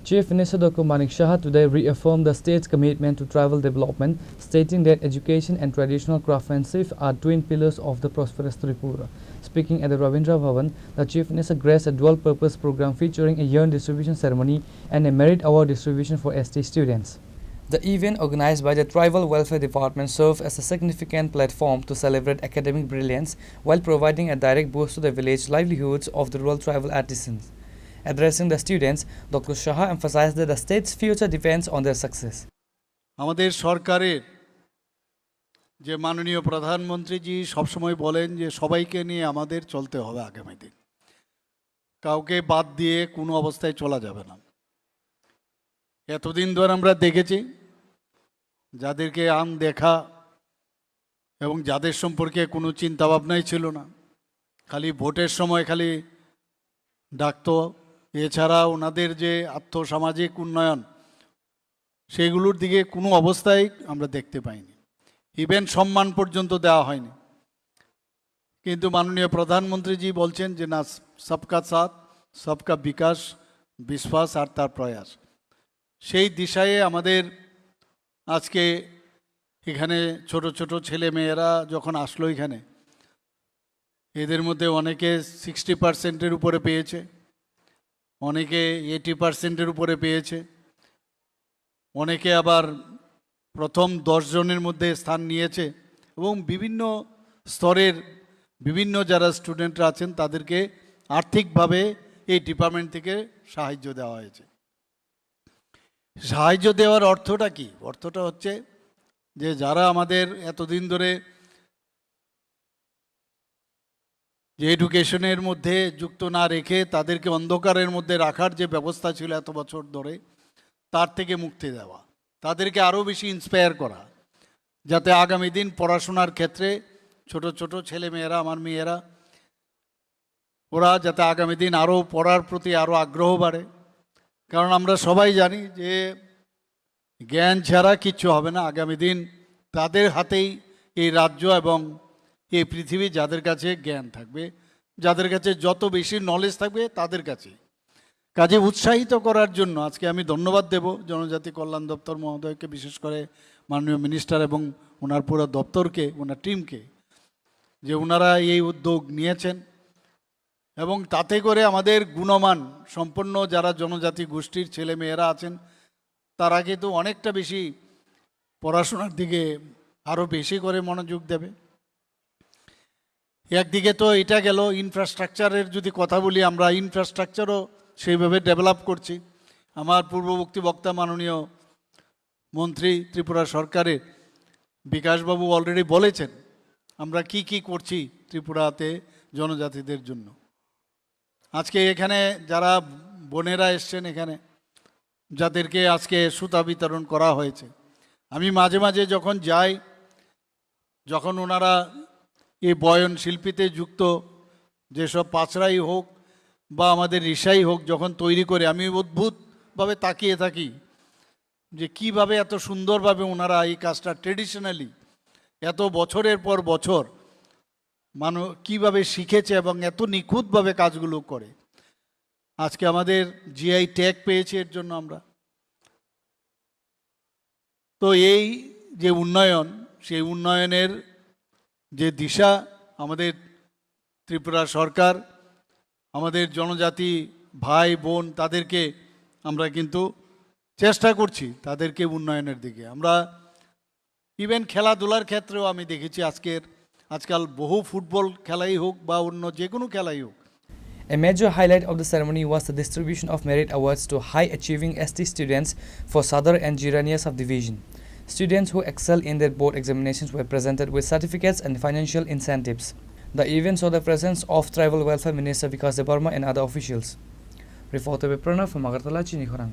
Chief Minister Dr. Manik Shah today reaffirmed the state's commitment to tribal development, stating that education and traditional craftsmanship are twin pillars of the prosperous Tripura. Speaking at the Ravindra Bhavan, the Chief Minister graced a dual-purpose program featuring a urn distribution ceremony and a merit award distribution for ST students. The event, organized by the Tribal Welfare Department, served as a significant platform to celebrate academic brilliance while providing a direct boost to the village livelihoods of the rural tribal artisans. Addressing the students, Dr. Shah emphasized that the state's future depends on their success. আমাদের সরকারের যে মাননীয় প্রধানমন্ত্রীজি সবসময় বলেন যে সবাইকে নিয়ে আমাদের চলতে হবে আগামী দিন, কাউকে বাদ দিয়ে কোনো অবস্থায় চলা যাবে না। এতদিন ধরে আমরা দেখেছি যাদেরকে দেখা এবং যাদের সম্পর্কে কোনো চিন্তা ভাবনাই ছিল না, খালি ভোটের সময় খালি ডাকতো, এছাড়া ওনাদের যে আর্থসামাজিক উন্নয়ন সেগুলোর দিকে কোনো অবস্থায় আমরা দেখতে পাইনি, ইভেন সম্মান পর্যন্ত দেওয়া হয়নি। কিন্তু মাননীয় প্রধানমন্ত্রীজি বলছেন যে না, সবকা সাথ সবকা বিকাশ, বিশ্বাস আর তার প্রয়াস, সেই দিশায় আমাদের আজকে এখানে ছোট ছোট ছেলে মেয়েরা যখন আসলো এখানে, এদের মধ্যে অনেকে 60% উপরে পেয়েছে, অনেকে 80% উপরে পেয়েছে, অনেকে আবার প্রথম 10 জনের মধ্যে স্থান নিয়েছে এবং বিভিন্ন স্তরের বিভিন্ন যারা স্টুডেন্টরা আছেন তাদেরকে আর্থিকভাবে এই ডিপার্টমেন্ট থেকে সাহায্য দেওয়া হয়েছে। সাহায্য দেওয়ার অর্থটা কি? অর্থটা হচ্ছে যে যারা আমাদের এতদিন ধরে যে এডুকেশনের মধ্যে যুক্ত না রেখে তাদেরকে অন্ধকারের মধ্যে রাখার যে ব্যবস্থা ছিল এত বছর ধরে, তার থেকে মুক্তি দেওয়া, তাদেরকে আরও বেশি ইন্সপায়ার করা, যাতে আগামী দিন পড়াশোনার ক্ষেত্রে ছোট ছোট ছেলে মেয়েরা, আমার মেয়েরা, ওরা যাতে আগামী দিন আরও পড়ার প্রতি আরও আগ্রহ বাড়ে। কারণ আমরা সবাই জানি যে জ্ঞান ছাড়া কিচ্ছু হবে না। আগামী দিন তাদের হাতেই এই রাজ্য এবং এই পৃথিবী, যাদের কাছে জ্ঞান থাকবে, যাদের কাছে যত বেশি নলেজ থাকবে তাদের কাছে। কাজে উৎসাহিত করার জন্য আজকে আমি ধন্যবাদ দেব জনজাতি কল্যাণ দপ্তর মহোদয়কে, বিশেষ করে মাননীয় মিনিস্টার এবং ওনার পুরো দপ্তরকে, ওনার টিমকে, যে ওনারা এই উদ্যোগ নিয়েছেন এবং তাতে করে আমাদের গুণমান সম্পন্ন যারা জনজাতি গোষ্ঠীর ছেলে মেয়েরা আছেন তারা কিন্তু অনেকটা বেশি পড়াশোনার দিকে আরও বেশি করে মনোযোগ দেবে। একদিকে তো এটা গেল, ইনফ্রাস্ট্রাকচারের যদি কথা বলি, আমরা ইনফ্রাস্ট্রাকচারও সেইভাবে ডেভেলপ করছি। আমার পূর্ববর্তী বক্তা মাননীয় মন্ত্রী ত্রিপুরা সরকারের বিকাশবাবু অলরেডি বলেছেন আমরা কি কি করছি ত্রিপুরাতে জনজাতিদের জন্য। আজকে এখানে যারা বোনেরা এসছেন এখানে, যাদেরকে আজকে সুতা বিতরণ করা হয়েছে, আমি মাঝে মাঝে যখন যাই, যখন ওনারা এই বয়ন শিল্পীতে যুক্ত যেসব পাঁচরাই হোক বা আমাদের রিসাই হোক যখন তৈরি করে, আমি অদ্ভুতভাবে তাকিয়ে থাকি যে কিভাবে এত সুন্দরভাবে ওনারা এই কাজটা ট্রেডিশনালি এত বছরের পর বছর মানুষ কীভাবে শিখেছে এবং এত নিখুঁতভাবে কাজগুলো করে। আজকে আমাদের জিআই ট্যাগ পেয়েছে এর জন্য আমরা। তো এই যে উন্নয়ন, সেই উন্নয়নের যে দিশা আমাদের ত্রিপুরা সরকার, আমাদের জনজাতি ভাই বোন, তাদেরকে আমরা কিন্তু চেষ্টা করছি তাদেরকে উন্নয়নের দিকে। আমরা ইভেন খেলাধুলার ক্ষেত্রেও আমি দেখেছি আজকাল বহু ফুটবল খেলাই হোক বা অন্য যে কোনো খেলাই হোক। A major highlight of the ceremony was the distribution of merit awards to high-achieving ST students for Sadar and Jiraniya subdivision. Students who excel in their board examinations were presented with certificates and financial incentives. The event saw the presence of Tribal Welfare Minister Vikas Debarma and other officials. Reporter by Pranav from Agartala, Chinikhorang.